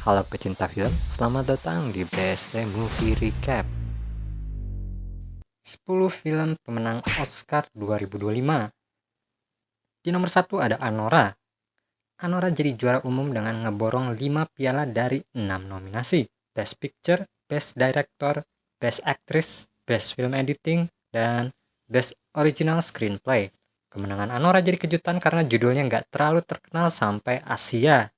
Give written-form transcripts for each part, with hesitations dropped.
Halo pecinta film, selamat datang di BSD Movie Recap. 10 film pemenang Oscar 2025. Di nomor 1 ada Anora. Anora jadi juara umum dengan ngeborong 5 piala dari 6 nominasi. Best Picture, Best Director, Best Actress, Best Film Editing, dan Best Original Screenplay. Kemenangan Anora jadi kejutan karena judulnya nggak terlalu terkenal sampai Asia.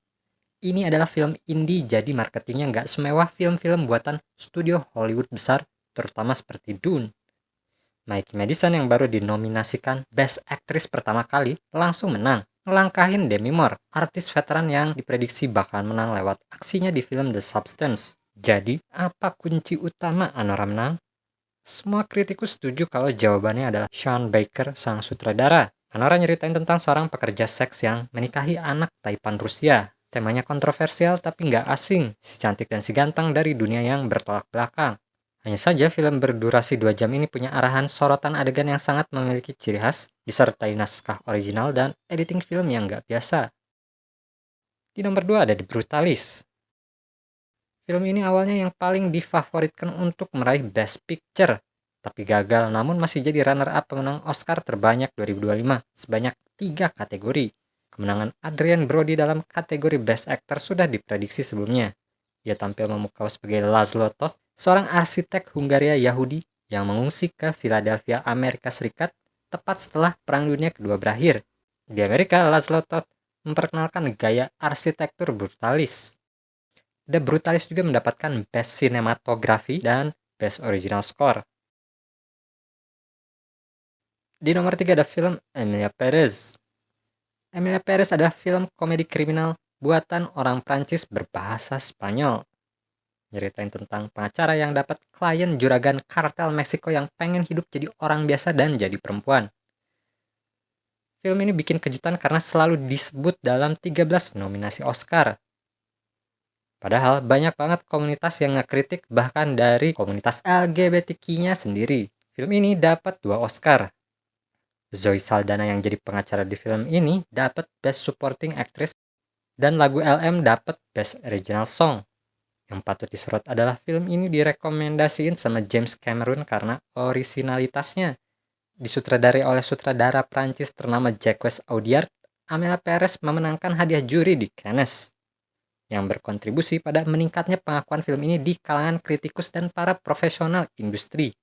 Ini adalah film indie, jadi marketingnya nggak semewah film-film buatan studio Hollywood besar, terutama seperti Dune. Mike Madison yang baru dinominasikan Best Actress pertama kali, langsung menang, ngelangkahin Demi Moore, artis veteran yang diprediksi bakalan menang lewat aksinya di film The Substance. Jadi, apa kunci utama Anora menang? Semua kritikus setuju kalau jawabannya adalah Sean Baker, sang sutradara. Anora nyeritain tentang seorang pekerja seks yang menikahi anak taipan Rusia. Temanya kontroversial tapi nggak asing, si cantik dan si ganteng dari dunia yang bertolak belakang. Hanya saja film berdurasi 2 jam ini punya arahan sorotan adegan yang sangat memiliki ciri khas, disertai naskah original dan editing film yang nggak biasa. Di nomor 2 ada The Brutalist. Film ini awalnya yang paling difavoritkan untuk meraih Best Picture, tapi gagal namun masih jadi runner-up pemenang Oscar terbanyak 2025, sebanyak 3 kategori. Kemenangan Adrien Brody dalam kategori Best Actor sudah diprediksi sebelumnya. Ia tampil memukau sebagai Laszlo Toth, seorang arsitek Hungaria Yahudi yang mengungsi ke Philadelphia, Amerika Serikat, tepat setelah Perang Dunia Kedua berakhir. Di Amerika, Laszlo Toth memperkenalkan gaya arsitektur brutalis. The Brutalist juga mendapatkan Best Cinematography dan Best Original Score. Di nomor 3 ada film Emilia Perez. Emilia Perez adalah film komedi kriminal buatan orang Prancis berbahasa Spanyol. Nyeritain tentang pengacara yang dapat klien juragan kartel Meksiko yang pengen hidup jadi orang biasa dan jadi perempuan. Film ini bikin kejutan karena selalu disebut dalam 13 nominasi Oscar. Padahal banyak banget komunitas yang ngekritik, bahkan dari komunitas LGBTQ-nya sendiri. Film ini dapat 2 Oscar. Zoe Saldana yang jadi pengacara di film ini dapat Best Supporting Actress dan lagu LM dapat Best Original Song. Yang patut disorot adalah film ini direkomendasiin sama James Cameron karena orisinalitasnya. Disutradarai oleh sutradara Prancis ternama Jacques Audiard, Emilia Perez memenangkan hadiah juri di Cannes, yang berkontribusi pada meningkatnya pengakuan film ini di kalangan kritikus dan para profesional industri.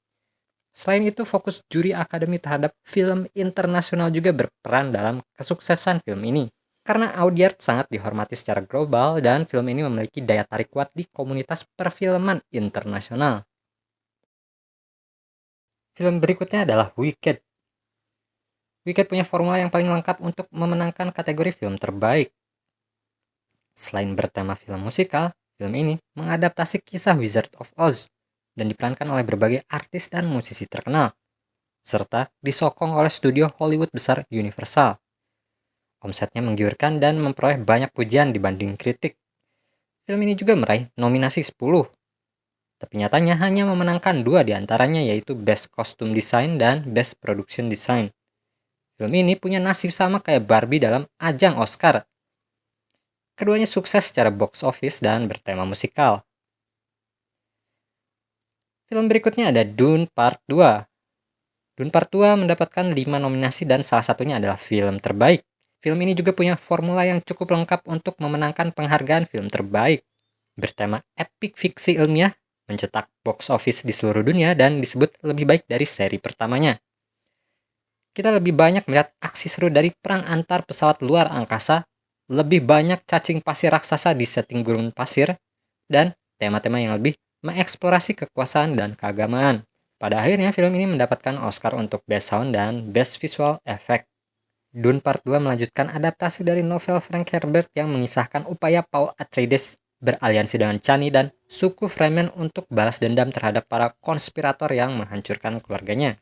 Selain itu, fokus juri akademi terhadap film internasional juga berperan dalam kesuksesan film ini. Karena Audiard sangat dihormati secara global dan film ini memiliki daya tarik kuat di komunitas perfilman internasional. Film berikutnya adalah Wicked. Wicked punya formula yang paling lengkap untuk memenangkan kategori film terbaik. Selain bertema film musikal, film ini mengadaptasi kisah Wizard of Oz dan diperankan oleh berbagai artis dan musisi terkenal, serta disokong oleh studio Hollywood besar Universal. Omsetnya menggiurkan dan memperoleh banyak pujian dibanding kritik. Film ini juga meraih nominasi 10, tapi nyatanya hanya memenangkan 2 diantaranya, yaitu Best Costume Design dan Best Production Design. Film ini punya nasib sama kayak Barbie dalam ajang Oscar. Keduanya sukses secara box office dan bertema musikal. Film berikutnya ada Dune Part 2. Dune Part 2 mendapatkan 5 nominasi dan salah satunya adalah film terbaik. Film ini juga punya formula yang cukup lengkap untuk memenangkan penghargaan film terbaik. Bertema epic fiksi ilmiah, mencetak box office di seluruh dunia dan disebut lebih baik dari seri pertamanya. Kita lebih banyak melihat aksi seru dari perang antar pesawat luar angkasa, lebih banyak cacing pasir raksasa di setting gurun pasir, dan tema-tema yang lebih mengeksplorasi kekuasaan dan keagamaan. Pada akhirnya, film ini mendapatkan Oscar untuk Best Sound dan Best Visual Effect. Dune Part 2 melanjutkan adaptasi dari novel Frank Herbert yang mengisahkan upaya Paul Atreides beraliansi dengan Chani dan suku Fremen untuk balas dendam terhadap para konspirator yang menghancurkan keluarganya.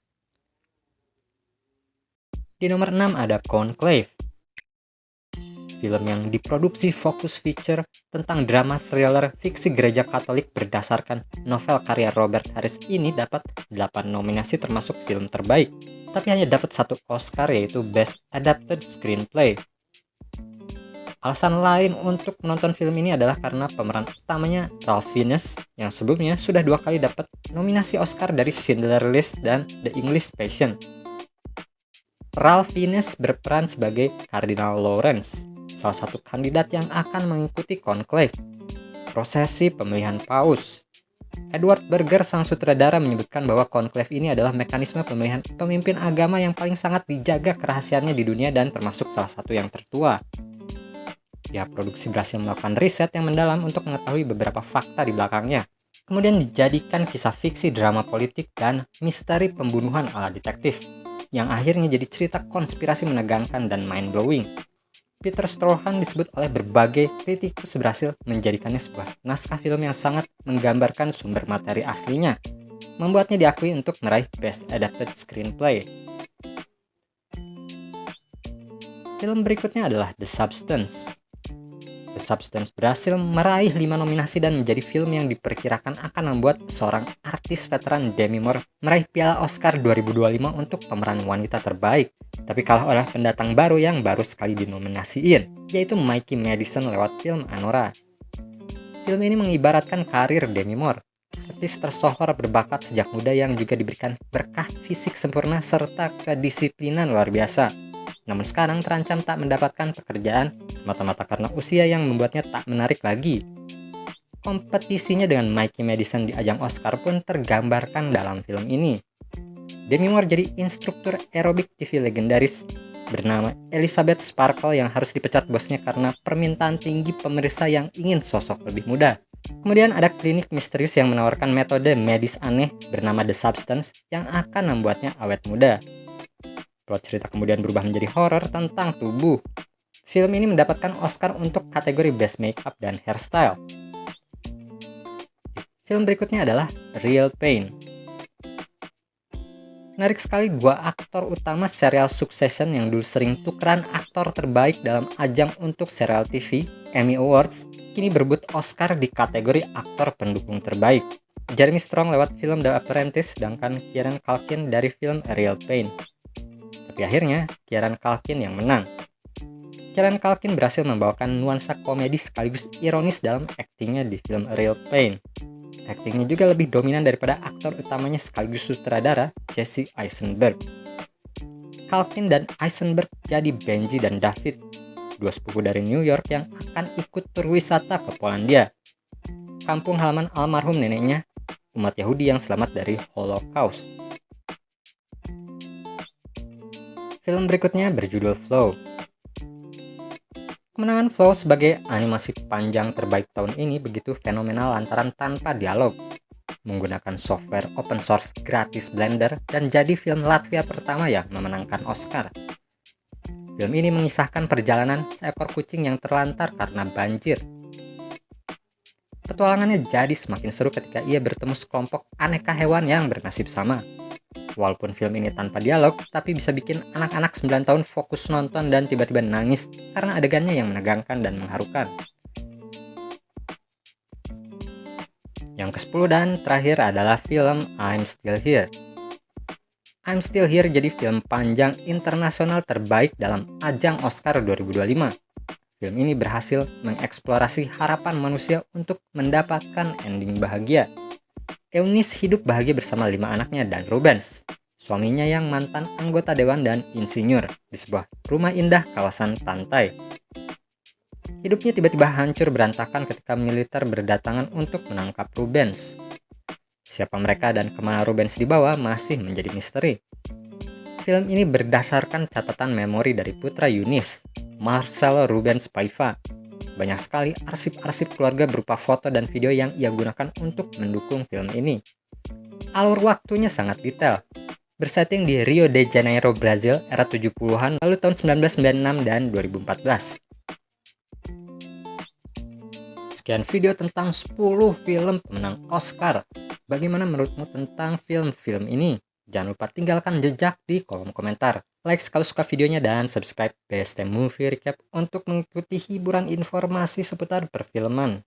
Di nomor 6 ada Conclave. Film yang diproduksi Focus Feature tentang drama thriller fiksi gereja Katolik berdasarkan novel karya Robert Harris ini dapat 8 nominasi termasuk film terbaik, tapi hanya dapat 1 Oscar, yaitu Best Adapted Screenplay. Alasan lain untuk menonton film ini adalah karena pemeran utamanya Ralph Fiennes yang sebelumnya sudah 2 kali dapat nominasi Oscar dari Schindler's List dan The English Patient. Ralph Fiennes berperan sebagai Kardinal Lawrence, salah satu kandidat yang akan mengikuti konklave, prosesi pemilihan paus. Edward Berger, sang sutradara, menyebutkan bahwa konklave ini adalah mekanisme pemilihan pemimpin agama yang paling sangat dijaga kerahasiaannya di dunia dan termasuk salah satu yang tertua. Pihak produksi berhasil melakukan riset yang mendalam untuk mengetahui beberapa fakta di belakangnya. Kemudian dijadikan kisah fiksi drama politik dan misteri pembunuhan ala detektif, yang akhirnya jadi cerita konspirasi menegangkan dan mind-blowing. Peter Strahan disebut oleh berbagai kritikus berhasil menjadikannya sebuah naskah film yang sangat menggambarkan sumber materi aslinya, membuatnya diakui untuk meraih Best Adapted Screenplay. Film berikutnya adalah The Substance. The Substance berhasil meraih 5 nominasi dan menjadi film yang diperkirakan akan membuat seorang artis veteran Demi Moore meraih piala Oscar 2025 untuk pemeran wanita terbaik, tapi kalah oleh pendatang baru yang baru sekali dinominasiin, yaitu Mikey Madison lewat film Anora. Film ini mengibaratkan karir Demi Moore, artis tersohor berbakat sejak muda yang juga diberikan berkah fisik sempurna serta kedisiplinan luar biasa. Namun sekarang terancam tak mendapatkan pekerjaan semata-mata karena usia yang membuatnya tak menarik lagi. Kompetisinya dengan Mikey Madison di ajang Oscar pun tergambarkan dalam film ini. Demi Moore jadi instruktur aerobik TV legendaris bernama Elizabeth Sparkle yang harus dipecat bosnya karena permintaan tinggi pemirsa yang ingin sosok lebih muda. Kemudian ada klinik misterius yang menawarkan metode medis aneh bernama The Substance yang akan membuatnya awet muda. Plot cerita kemudian berubah menjadi horor tentang tubuh. Film ini mendapatkan Oscar untuk kategori Best Makeup dan Hairstyle. Film berikutnya adalah Real Pain. Menarik sekali, 2 aktor utama serial Succession yang dulu sering tukeran aktor terbaik dalam ajang untuk serial TV Emmy Awards kini berebut Oscar di kategori aktor pendukung terbaik. Jeremy Strong lewat film The Apprentice, sedangkan Kieran Culkin dari film Real Pain. Tapi akhirnya Kieran Culkin yang menang. Kieran Culkin berhasil membawakan nuansa komedi sekaligus ironis dalam aktingnya di film Real Pain. Aktingnya juga lebih dominan daripada aktor utamanya sekaligus sutradara Jesse Eisenberg. Culkin dan Eisenberg jadi Benji dan David, 2 sepupu dari New York yang akan ikut tur wisata ke Polandia, kampung halaman almarhum neneknya, umat Yahudi yang selamat dari Holocaust. Film berikutnya berjudul Flow. Kemenangan Flow sebagai animasi panjang terbaik tahun ini begitu fenomenal lantaran tanpa dialog, menggunakan software open source gratis Blender, dan jadi film Latvia pertama yang memenangkan Oscar. Film ini mengisahkan perjalanan seekor kucing yang terlantar karena banjir. Petualangannya jadi semakin seru ketika ia bertemu sekelompok aneka hewan yang bernasib sama. Walaupun film ini tanpa dialog, tapi bisa bikin anak-anak 9 tahun fokus nonton dan tiba-tiba nangis karena adegannya yang menegangkan dan mengharukan. Yang ke-10 dan terakhir adalah film I'm Still Here. I'm Still Here jadi film panjang internasional terbaik dalam ajang Oscar 2025. Film ini berhasil mengeksplorasi harapan manusia untuk mendapatkan ending bahagia. Eunice hidup bahagia bersama 5 anaknya dan Rubens, suaminya yang mantan anggota dewan dan insinyur, di sebuah rumah indah kawasan pantai. Hidupnya tiba-tiba hancur berantakan ketika militer berdatangan untuk menangkap Rubens. Siapa mereka dan kemana Rubens dibawa masih menjadi misteri. Film ini berdasarkan catatan memori dari putra Eunice, Marcel Rubens Paiva. Banyak sekali arsip-arsip keluarga berupa foto dan video yang ia gunakan untuk mendukung film ini. Alur waktunya sangat detail, bersetting di Rio de Janeiro, Brazil, era 70-an, lalu tahun 1996 dan 2014. Sekian video tentang 10 film pemenang Oscar. Bagaimana menurutmu tentang film-film ini? Jangan lupa tinggalkan jejak di kolom komentar. Like kalau suka videonya dan subscribe BST Movie Recap untuk mengikuti hiburan informasi seputar perfilman.